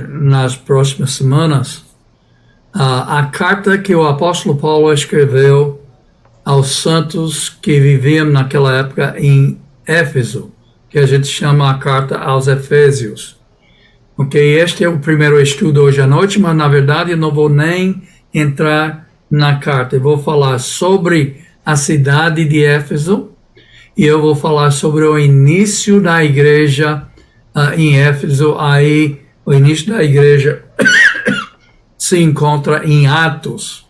nas próximas semanas a carta que o apóstolo Paulo escreveu aos santos que viviam naquela época em Éfeso, que a gente chama a carta aos Efésios. Ok, este é o primeiro estudo hoje à noite, mas na verdade eu não vou nem entrar na carta. Eu vou falar sobre a cidade de Éfeso e eu vou falar sobre o início da igreja em Éfeso. Aí o início da igreja se encontra em Atos.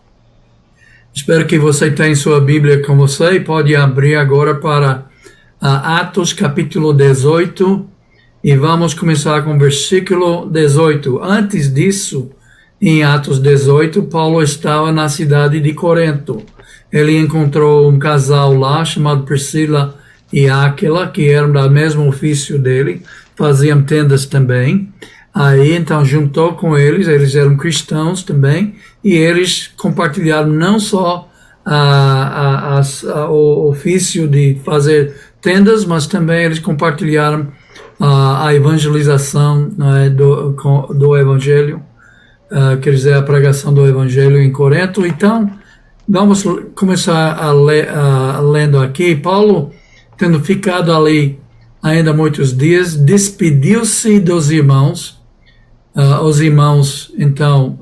Espero que você tenha sua Bíblia com você e pode abrir agora para Atos capítulo 18 e vamos começar com o versículo 18. Antes disso, em Atos 18, Paulo estava na cidade de Corinto. Ele encontrou um casal lá chamado Priscila e Áquila, que eram do mesmo ofício dele, faziam tendas também. Aí então juntou com eles eram cristãos também, e eles compartilharam não só o ofício de fazer tendas, mas também eles compartilharam a evangelização, né, do evangelho, quer dizer, a pregação do evangelho em Corinto. Então, vamos começar lendo aqui. Paulo, tendo ficado ali ainda muitos dias, despediu-se dos irmãos. Os irmãos, então,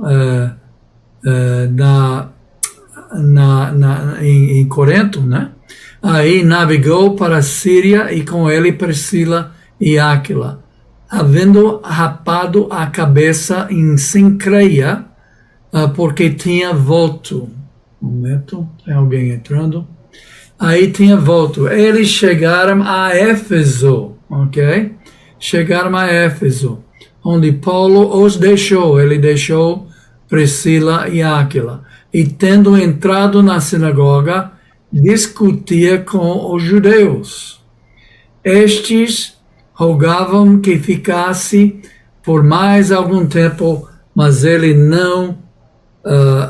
em Corinto, né? Aí navegou para a Síria e com ele Priscila e Áquila, havendo rapado a cabeça em Cencreia, porque tinha volto. Um momento, tem alguém entrando. Aí tinha volto. Eles chegaram a Éfeso, ok? Chegaram a Éfeso, onde Paulo os deixou. Ele deixou Priscila e Áquila. E tendo entrado na sinagoga, discutia com os judeus. Estes rogavam que ficasse por mais algum tempo, mas ele não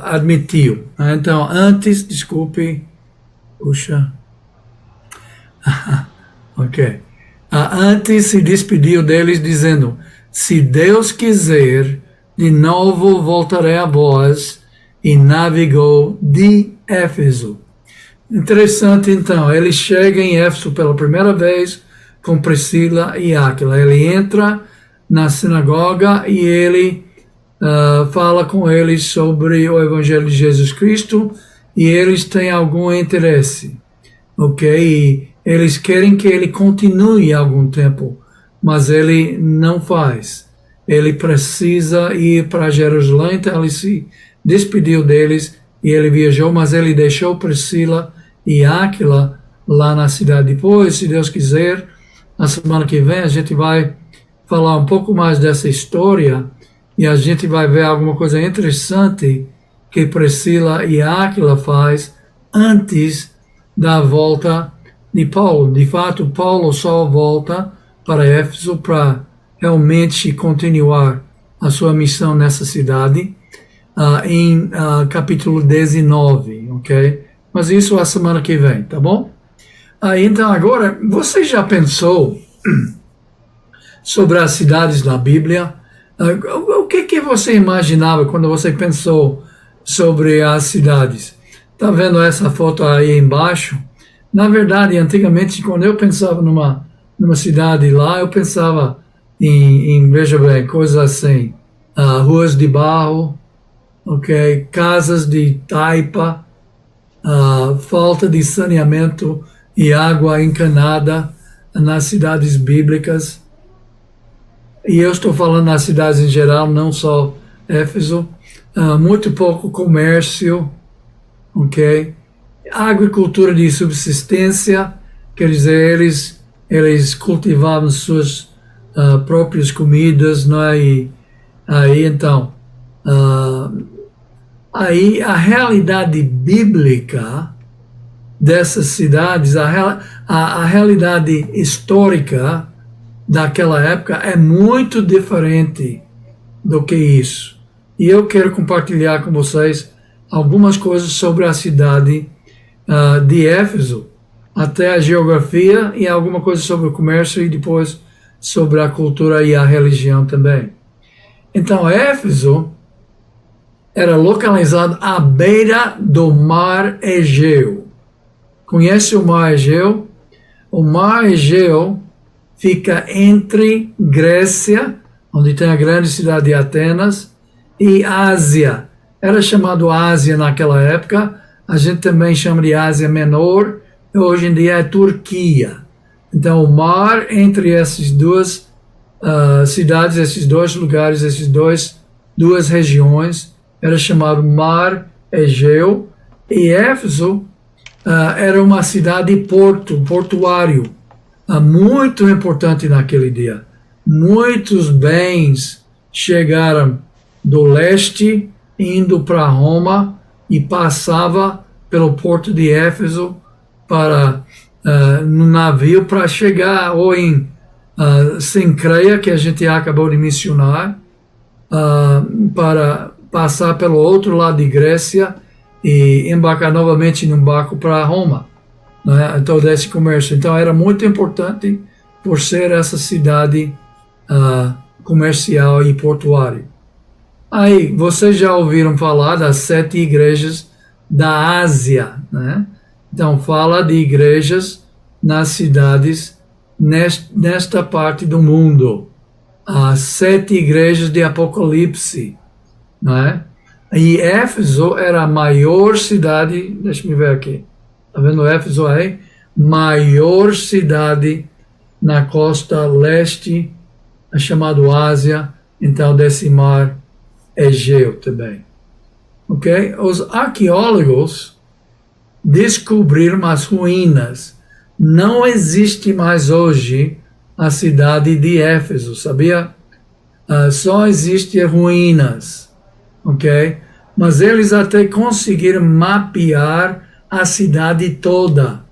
admitiu. Então, antes, desculpe, puxa, ok. Antes se despediu deles dizendo: se Deus quiser, de novo voltarei a vós, e navegou de Éfeso. Interessante, então, ele chega em Éfeso pela primeira vez com Priscila e Áquila. Ele entra na sinagoga e ele fala com eles sobre o Evangelho de Jesus Cristo, e eles têm algum interesse, ok? E eles querem que ele continue algum tempo, mas ele não faz. Ele precisa ir para Jerusalém, então ele se despediu deles e ele viajou, mas ele deixou Priscila e Áquila lá na cidade. Depois, se Deus quiser, na semana que vem a gente vai falar um pouco mais dessa história e a gente vai ver alguma coisa interessante que Priscila e Áquila faz antes da volta de Paulo. De fato, Paulo só volta para Éfeso para realmente continuar a sua missão nessa cidade em capítulo 19, ok? Mas isso é a semana que vem, tá bom? Então agora, você já pensou sobre as cidades na Bíblia? O que você imaginava quando você pensou sobre as cidades? Tá vendo essa foto aí embaixo? Na verdade, antigamente, quando eu pensava numa cidade lá, eu pensava veja bem, coisas assim, ruas de barro, ok, casas de taipa, falta de saneamento e água encanada nas cidades bíblicas. E eu estou falando nas cidades em geral, não só Éfeso. Muito pouco comércio, ok? Agricultura de subsistência, quer dizer, eles cultivavam suas próprias comidas, não é? E aí então, aí a realidade bíblica dessas cidades, a realidade histórica daquela época é muito diferente do que isso. E eu quero compartilhar com vocês algumas coisas sobre a cidade de Éfeso, até a geografia e alguma coisa sobre o comércio e depois sobre a cultura e a religião também. Então, Éfeso era localizado à beira do Mar Egeu. Conhece o Mar Egeu? O Mar Egeu fica entre Grécia, onde tem a grande cidade de Atenas, e Ásia. Era chamado Ásia naquela época, a gente também chama de Ásia Menor, e hoje em dia é Turquia. Então, o mar entre essas duas cidades, esses dois lugares, duas regiões, era chamado Mar Egeu, e Éfeso era uma cidade portuário, muito importante naquele dia. Muitos bens chegaram do leste, indo para Roma, e passava pelo porto de Éfeso para no navio para chegar ou em Cencreia, que a gente acabou de mencionar, para passar pelo outro lado de Grécia e embarcar novamente num barco para Roma, né? Todo esse comércio. Então era muito importante por ser essa cidade comercial e portuária. Aí, vocês já ouviram falar das 7 igrejas da Ásia, né? Então, fala de igrejas nas cidades nesta parte do mundo. As 7 igrejas de Apocalipse, né? E Éfeso era a maior cidade, deixa eu ver aqui, tá vendo Éfeso aí? Maior cidade na costa leste, chamado Ásia, então desse mar Egeu também. Ok? Os arqueólogos descobriram as ruínas. Não existe mais hoje a cidade de Éfeso, sabia? Só existem ruínas, ok? Mas eles até conseguiram mapear a cidade toda,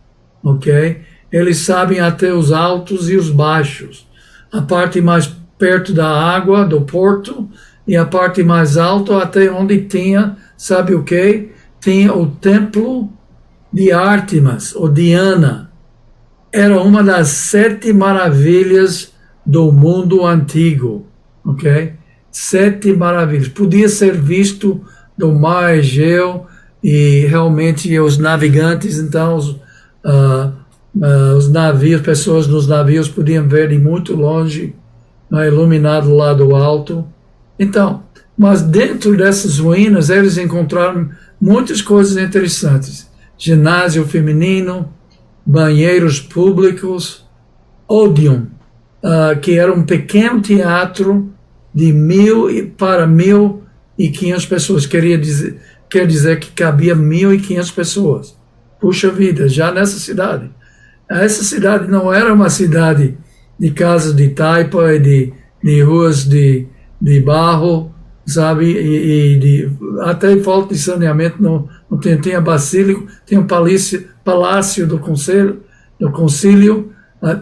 ok? Eles sabem até os altos e os baixos. A parte mais perto da água, do porto, e a parte mais alta até onde tinha, sabe o que? Tinha o templo de Ártemis, ou Diana. Era uma das 7 maravilhas do mundo antigo, ok? 7 maravilhas. Podia ser visto do mar Egeu e realmente os navegantes, então os navios, pessoas nos navios podiam ver de muito longe, iluminado lá do alto. Então, mas dentro dessas ruínas eles encontraram muitas coisas interessantes. Ginásio feminino, banheiros públicos, Odeon, que era um pequeno teatro de 1.000 para 1.500 pessoas. Quer dizer que cabia 1.500 pessoas. Puxa vida, já nessa cidade. Essa cidade não era uma cidade de casas de taipa e de ruas de barro, sabe, e até falta de saneamento, não tinha basílico, tinha um palácio do concílio,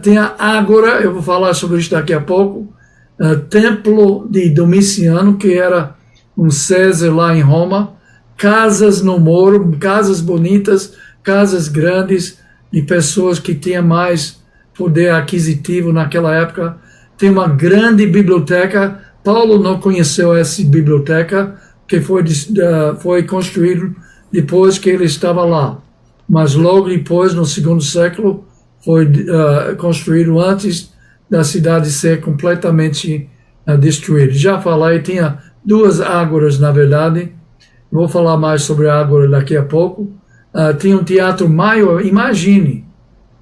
tem a ágora, eu vou falar sobre isso daqui a pouco, templo de Domiciano, que era um César lá em Roma, casas no muro, casas bonitas, casas grandes, de pessoas que tinham mais poder aquisitivo naquela época. Tem uma grande biblioteca. Paulo não conheceu essa biblioteca, que foi construída depois que ele estava lá. Mas logo depois, no 2º século, foi construído antes da cidade ser completamente destruída. Já falei, tinha 2 ágoras, na verdade. Vou falar mais sobre a ágora daqui a pouco. Tinha um teatro maior, imagine,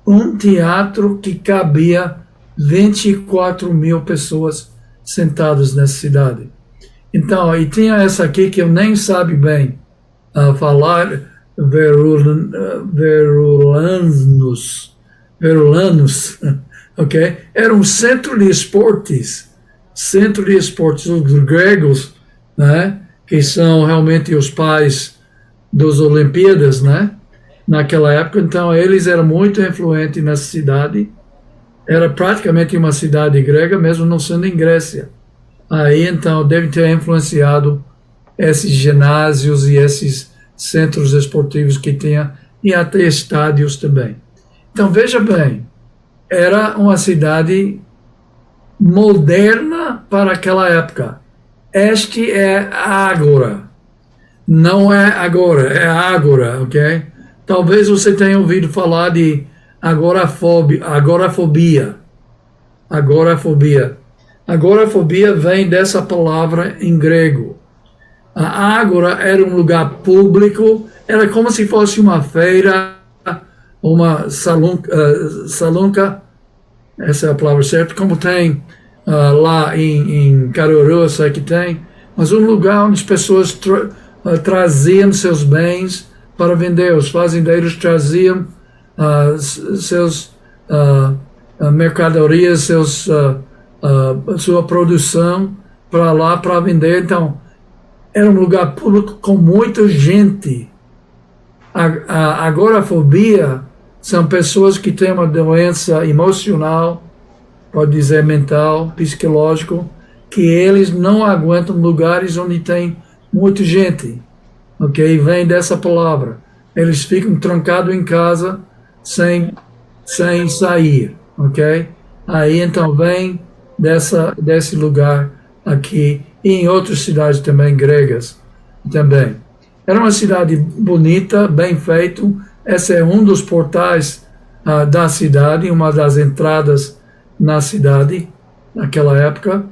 um teatro que cabia 24.000 pessoas sentadas nessa cidade. Então, e tinha essa aqui que eu nem sabe bem falar, Verulanus, ok? Era um centro de esportes, os gregos, né, que são realmente os pais das Olimpíadas, né, naquela época. Então, eles eram muito influentes nessa cidade. Era praticamente uma cidade grega, mesmo não sendo em Grécia. Aí, então, deve ter influenciado esses ginásios e esses centros esportivos que tinha, e até estádios também. Então, veja bem, era uma cidade moderna para aquela época. Este é ágora. Não é agora, é ágora, ok? Talvez você tenha ouvido falar de agorafobia. Agorafobia. Agorafobia vem dessa palavra em grego. A ágora era um lugar público, era como se fosse uma feira, uma salunca, essa é a palavra certa, como tem lá em Caruaru, eu sei que tem, mas um lugar onde as pessoas traziam seus bens para vender. Os fazendeiros traziam seus mercadorias, sua produção para lá para vender. Então, era um lugar público com muita gente. A agorafobia são pessoas que têm uma doença emocional, pode dizer mental, psicológico, que eles não aguentam lugares onde tem muita gente, ok? Vem dessa palavra. Eles ficam trancados em casa sem sair, ok? Aí então vem desse lugar aqui, e em outras cidades também gregas também. Era uma cidade bonita, bem feito. Esse é um dos portais da cidade, uma das entradas na cidade naquela época.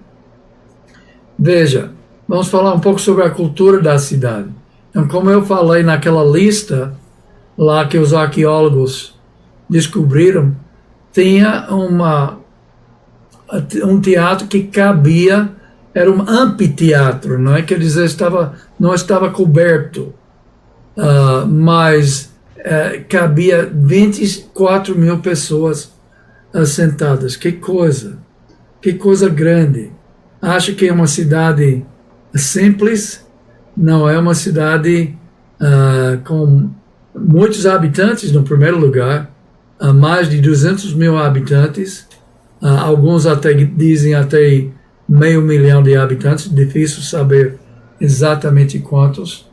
Veja, vamos falar um pouco sobre a cultura da cidade. Então, como eu falei naquela lista lá que os arqueólogos descobriram, tinha um teatro que cabia, era um anfiteatro, não é? Quer dizer, não estava coberto, mas cabia 24 mil pessoas sentadas. Que coisa grande. Acho que é uma cidade simples, não é uma cidade com muitos habitantes no primeiro lugar, mais de 200 mil habitantes, alguns até dizem até 500 mil de habitantes, difícil saber exatamente quantos,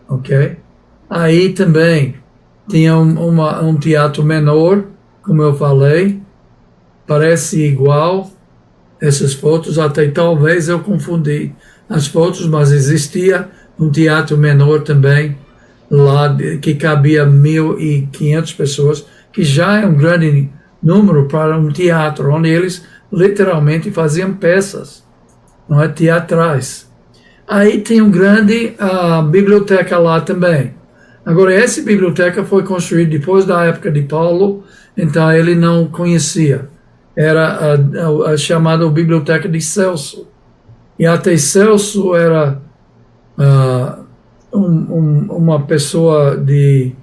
ok? Aí também tinha um teatro menor, como eu falei, parece igual, essas fotos, até talvez eu confundi as fotos, mas existia um teatro menor também, lá que cabia 1.500 pessoas, que já é um grande número para um teatro, onde eles literalmente faziam peças, não é, teatrais. Aí tem uma grande biblioteca lá também. Agora, essa biblioteca foi construída depois da época de Paulo, então ele não conhecia. Era a chamada Biblioteca de Celso. E até Celso era uma pessoa de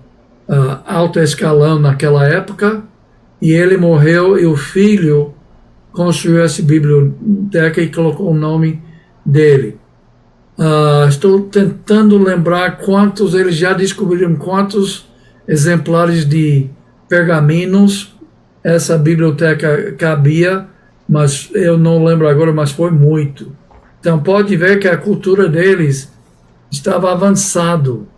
alto escalão naquela época, e ele morreu e o filho construiu essa biblioteca e colocou o nome dele. Estou tentando lembrar quantos, eles já descobriram quantos exemplares de pergaminhos essa biblioteca cabia, mas eu não lembro agora, mas foi muito. Então pode ver que a cultura deles estava avançado,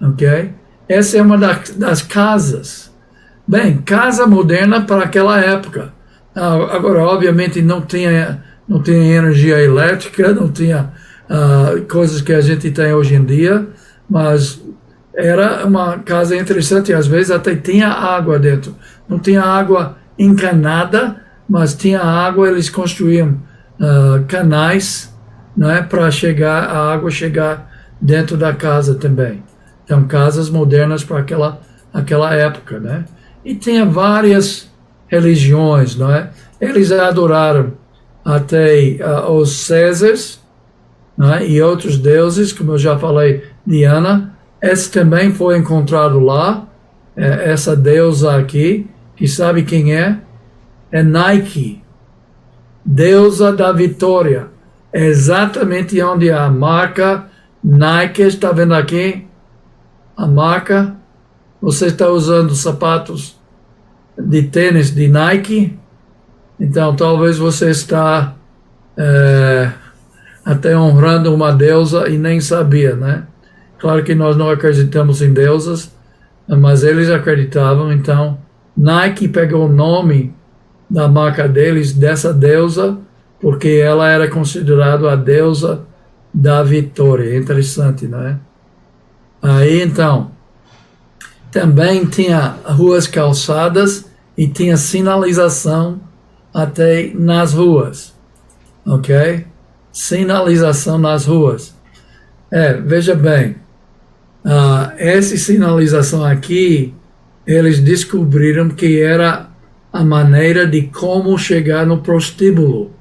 ok? Essa é uma das casas. Bem, casa moderna para aquela época. Agora, obviamente, não tinha energia elétrica, não tinha coisas que a gente tem hoje em dia, mas era uma casa interessante, às vezes até tinha água dentro. Não tinha água encanada, mas tinha água, eles construíam canais, não é, para a água chegar dentro da casa também. Então, casas modernas para aquela época, né? E tinha várias religiões, não é? Eles adoraram até os Césares, não é? E outros deuses, como eu já falei, Diana. Esse também foi encontrado lá, essa deusa aqui, que sabe quem é? É Nike, deusa da vitória. É exatamente onde a marca Nike, está vendo aqui? A marca, você está usando sapatos de tênis de Nike, então talvez você está até honrando uma deusa e nem sabia, né? Claro que nós não acreditamos em deusas, mas eles acreditavam. Então Nike pegou o nome da marca deles, dessa deusa, porque ela era considerada a deusa da vitória. Interessante, não é? Aí então, também tinha ruas calçadas e tinha sinalização até nas ruas, ok? Sinalização nas ruas. Veja bem, essa sinalização aqui, eles descobriram que era a maneira de como chegar no prostíbulo.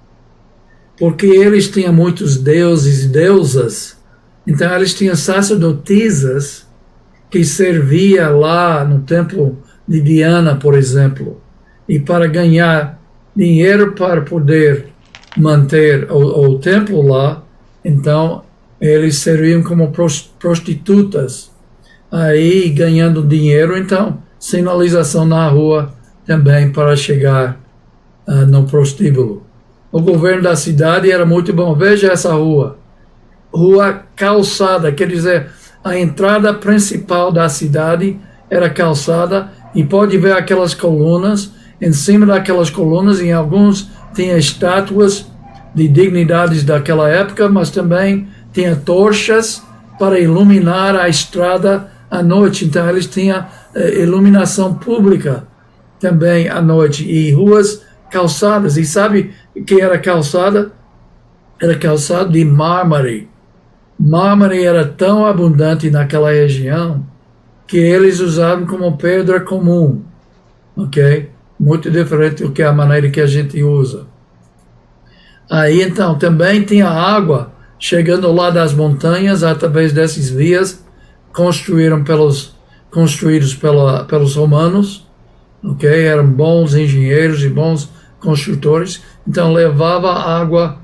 Porque eles tinham muitos deuses e deusas, então eles tinham sacerdotisas que servia lá no templo de Diana, por exemplo. E para ganhar dinheiro para poder manter o templo lá, então eles serviam como prostitutas. Aí ganhando dinheiro, então sinalização na rua também para chegar no prostíbulo. O governo da cidade era muito bom. Veja essa rua. Rua calçada, quer dizer, a entrada principal da cidade era calçada e pode ver aquelas colunas. Em cima daquelas colunas, em alguns tinha estátuas de dignidades daquela época, mas também tinha tochas para iluminar a estrada à noite. Então eles tinham iluminação pública também à noite e ruas calçadas. E sabe o que era calçada? Era calçado de mármore. Mármore era tão abundante naquela região que eles usavam como pedra comum, ok? Muito diferente do que a maneira que a gente usa. Aí então também tinha água chegando lá das montanhas através dessas vias construídos pelos romanos, ok? Eram bons engenheiros e bons construtores, então levava água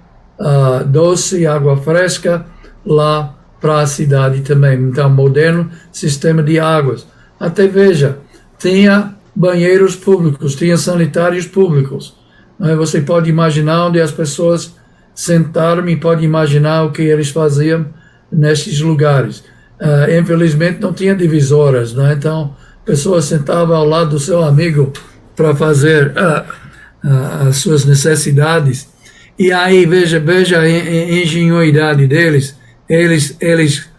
doce, água fresca lá para a cidade também. Então, moderno sistema de águas. Até veja, tinha banheiros públicos, tinha sanitários públicos. Você pode imaginar onde as pessoas sentaram e pode imaginar o que eles faziam nesses lugares. Infelizmente não tinha divisoras, né? Então a pessoa sentava ao lado do seu amigo para fazer as suas necessidades. E aí veja a ingenuidade deles. Eles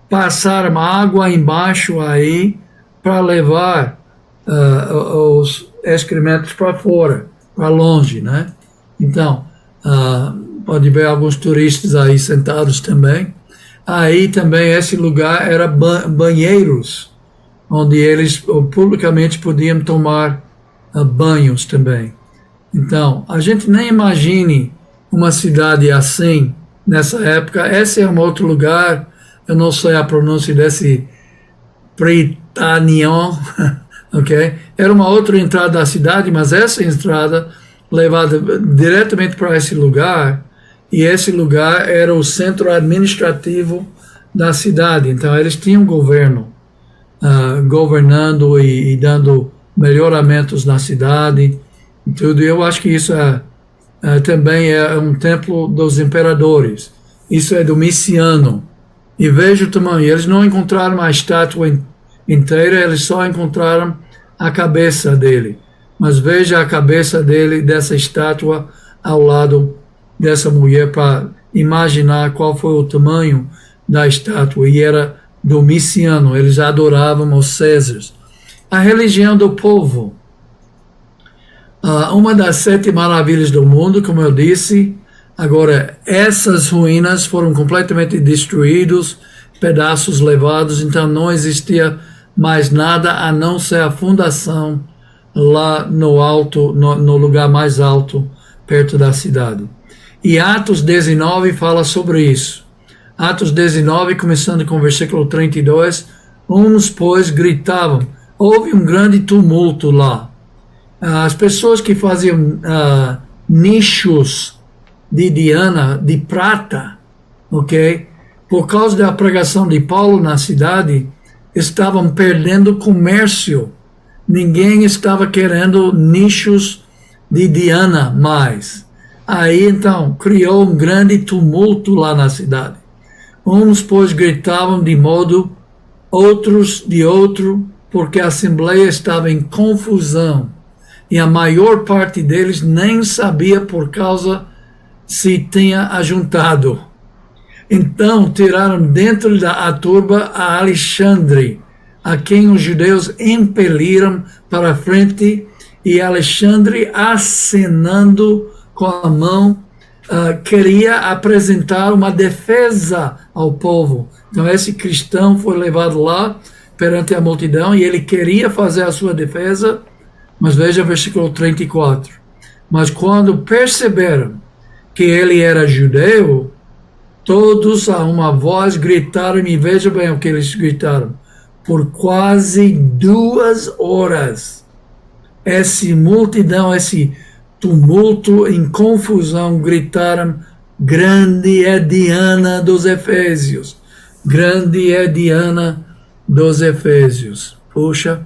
passaram água embaixo aí para levar os excrementos para fora, para longe, né? Então pode ver alguns turistas aí sentados também. Aí também esse lugar era banheiros, onde eles publicamente podiam tomar banhos também. Então, a gente nem imagine uma cidade assim nessa época. Esse é um outro lugar, eu não sei a pronúncia desse Prytanion, ok? Era uma outra entrada da cidade, mas essa entrada levada diretamente para esse lugar, e esse lugar era o centro administrativo da cidade. Então eles tinham governo, governando e dando melhoramentos na cidade e tudo. E eu acho que isso também é um templo dos imperadores. Isso é Domiciano. E veja o tamanho. Eles não encontraram a estátua inteira, eles só encontraram a cabeça dele. Mas veja a cabeça dele, dessa estátua, ao lado dessa mulher, para imaginar qual foi o tamanho da estátua. E era Domiciano, eles adoravam os Césares. A religião do povo. Uma das 7 maravilhas do mundo, como eu disse. Agora, essas ruínas foram completamente destruídas, pedaços levados, então não existia mais nada a não ser a fundação lá no alto, no lugar mais alto, perto da cidade. E Atos 19 fala sobre isso. Atos 19, começando com o versículo 32, uns, pois, gritavam. Houve um grande tumulto lá. As pessoas que faziam nichos de Diana, de prata, ok? Por causa da pregação de Paulo na cidade, estavam perdendo comércio. Ninguém estava querendo nichos de Diana mais. Aí, então, criou um grande tumulto lá na cidade. Uns, pois, gritavam de modo, outros de outro, porque a assembleia estava em confusão. E a maior parte deles nem sabia por causa se tinha ajuntado. Então tiraram dentro da turba a Alexandre, a quem os judeus impeliram para a frente, e Alexandre, acenando com a mão, queria apresentar uma defesa ao povo. Então esse cristão foi levado lá perante a multidão e ele queria fazer a sua defesa, mas veja o versículo 34. Mas quando perceberam que ele era judeu, todos a uma voz gritaram, e veja bem o que eles gritaram, por quase 2 horas. Essa multidão, esse tumulto em confusão, gritaram, grande é Diana dos Efésios, grande é Diana dos Efésios. Puxa,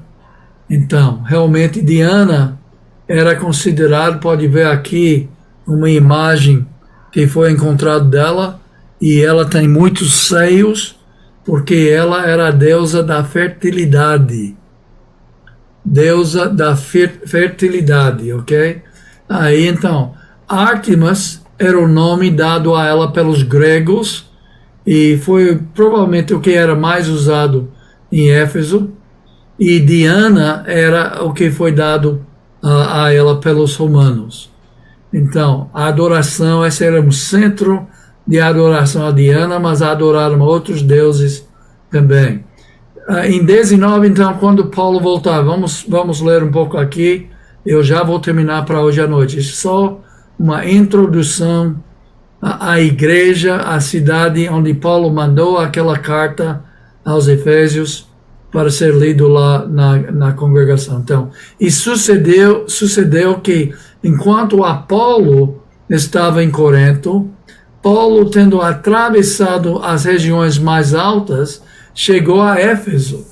então, realmente Diana era considerada, pode ver aqui uma imagem que foi encontrada dela, e ela tem muitos seios, porque ela era a deusa da fertilidade. Deusa da fertilidade, ok? Aí então, Ártemis era o nome dado a ela pelos gregos, e foi provavelmente o que era mais usado em Éfeso, e Diana era o que foi dado a ela pelos romanos. Então, a adoração, esse era um centro de adoração a Diana, mas adoraram outros deuses também. Em 19, então, quando Paulo voltar, vamos ler um pouco aqui, eu já vou terminar para hoje à noite. Isso é só uma introdução à igreja, à cidade onde Paulo mandou aquela carta aos Efésios para ser lido lá na congregação. Então, e sucedeu que, enquanto Apolo estava em Corinto, Paulo, tendo atravessado as regiões mais altas, chegou a Éfeso.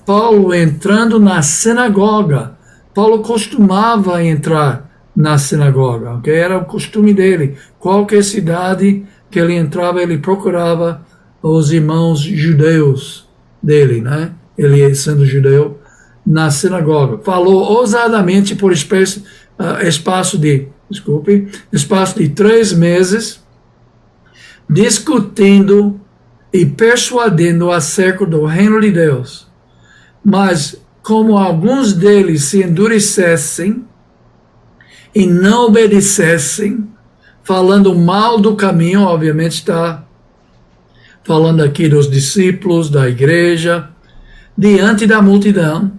Paulo entrando na sinagoga. Paulo costumava entrar na sinagoga, ok? Era o costume dele. Qualquer cidade que ele entrava, ele procurava os irmãos judeus dele, né? Ele sendo judeu, na sinagoga. Falou ousadamente por espaço de 3 meses, discutindo e persuadindo acerca do reino de Deus. Mas como alguns deles se endurecessem e não obedecessem, falando mal do caminho, obviamente está falando aqui dos discípulos, da igreja, diante da multidão,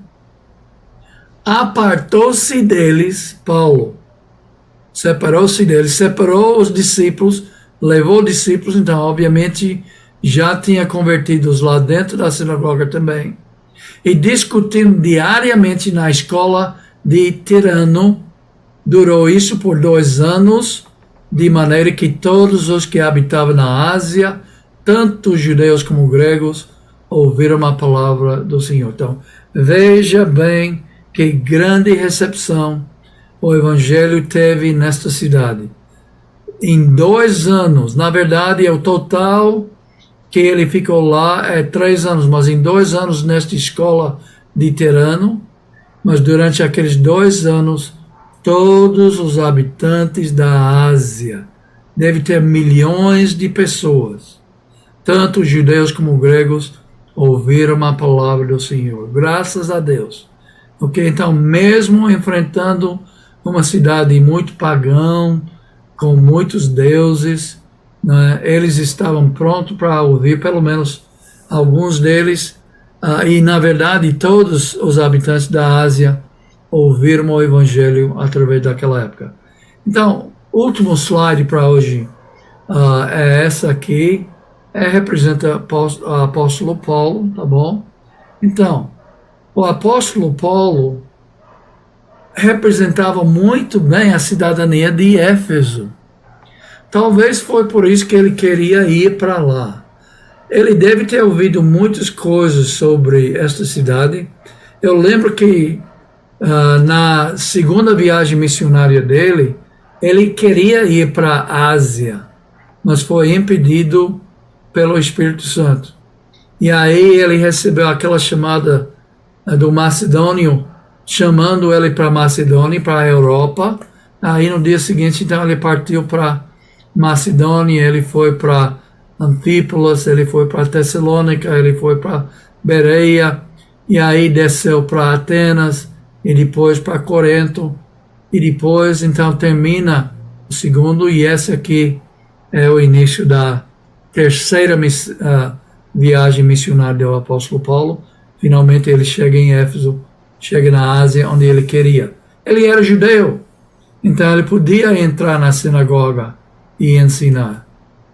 apartou-se deles, Paulo, separou-se deles, separou os discípulos, levou discípulos, então obviamente já tinha convertidos lá dentro da sinagoga também, e discutindo diariamente na escola de Tirano. Durou isso por 2 anos, de maneira que todos os que habitavam na Ásia, tanto judeus como gregos, ouviram a palavra do Senhor. Então, veja bem que grande recepção o Evangelho teve nesta cidade. Em 2 anos, na verdade, o total que ele ficou lá é 3 anos, mas em 2 anos nesta escola de Tirano, mas durante aqueles 2 anos, todos os habitantes da Ásia, deve ter milhões de pessoas, tanto judeus como gregos, ouviram a palavra do Senhor. Graças a Deus. Ok? Então, mesmo enfrentando uma cidade muito pagã, com muitos deuses, né, eles estavam prontos para ouvir, pelo menos alguns deles, e na verdade todos os habitantes da Ásia ouviram o Evangelho através daquela época. Então, último slide para hoje é essa aqui, representa o apóstolo Paulo, tá bom? Então, o apóstolo Paulo representava muito bem a cidadania de Éfeso. Talvez foi por isso que ele queria ir para lá. Ele deve ter ouvido muitas coisas sobre esta cidade. Eu lembro que na segunda viagem missionária dele, ele queria ir para a Ásia, mas foi impedido pelo Espírito Santo. E aí ele recebeu aquela chamada do Macedônio, chamando ele para Macedônia, para a Europa. Aí no dia seguinte, então, ele partiu para Macedônia, ele foi para Anfípolis, ele foi para Tessalônica, ele foi para Bereia, e aí desceu para Atenas, e depois para Corinto, e depois então termina o segundo, e esse aqui é o início da terceira viagem missionária do apóstolo Paulo. Finalmente ele chega em Éfeso, chega na Ásia, onde ele queria. Ele era judeu, então ele podia entrar na sinagoga e ensinar,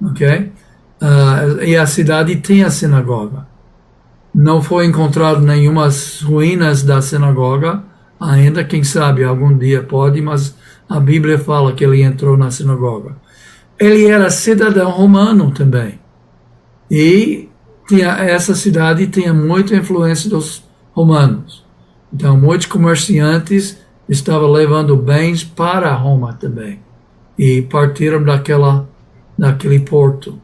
ok? E a cidade tinha sinagoga. Não foi encontrado nenhumas ruínas da sinagoga, ainda, quem sabe, algum dia pode, mas a Bíblia fala que ele entrou na sinagoga. Ele era cidadão romano também. E essa cidade tinha muita influência dos romanos. Então, muitos comerciantes estavam levando bens para Roma também. E partiram daquele porto.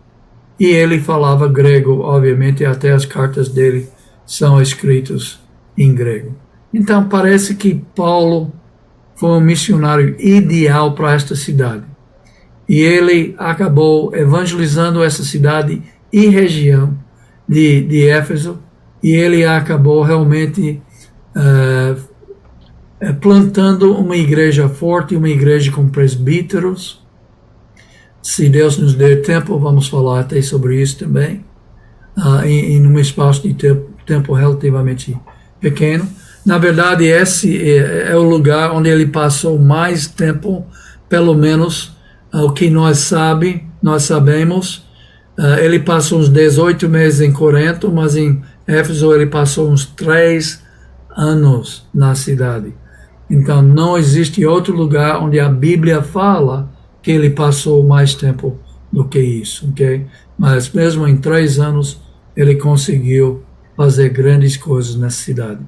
E ele falava grego, obviamente, até as cartas dele são escritas em grego. Então, parece que Paulo foi um missionário ideal para esta cidade. E ele acabou evangelizando essa cidade e região de Éfeso, e ele acabou realmente plantando uma igreja forte, uma igreja com presbíteros. Se Deus nos der tempo, vamos falar até sobre isso também, em um espaço de tempo relativamente pequeno. Na verdade, esse é o lugar onde ele passou mais tempo, pelo menos o que nós sabemos. Ele passou uns 18 meses em Corinto, mas em Éfeso ele passou uns 3 anos na cidade. Então, não existe outro lugar onde a Bíblia fala que ele passou mais tempo do que isso, ok? Mas mesmo em 3 anos, ele conseguiu fazer grandes coisas nessa cidade.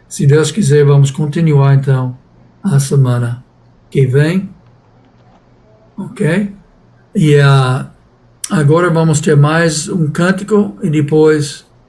Se Deus quiser, vamos continuar então a semana que vem, ok? E agora vamos ter mais um cântico e depois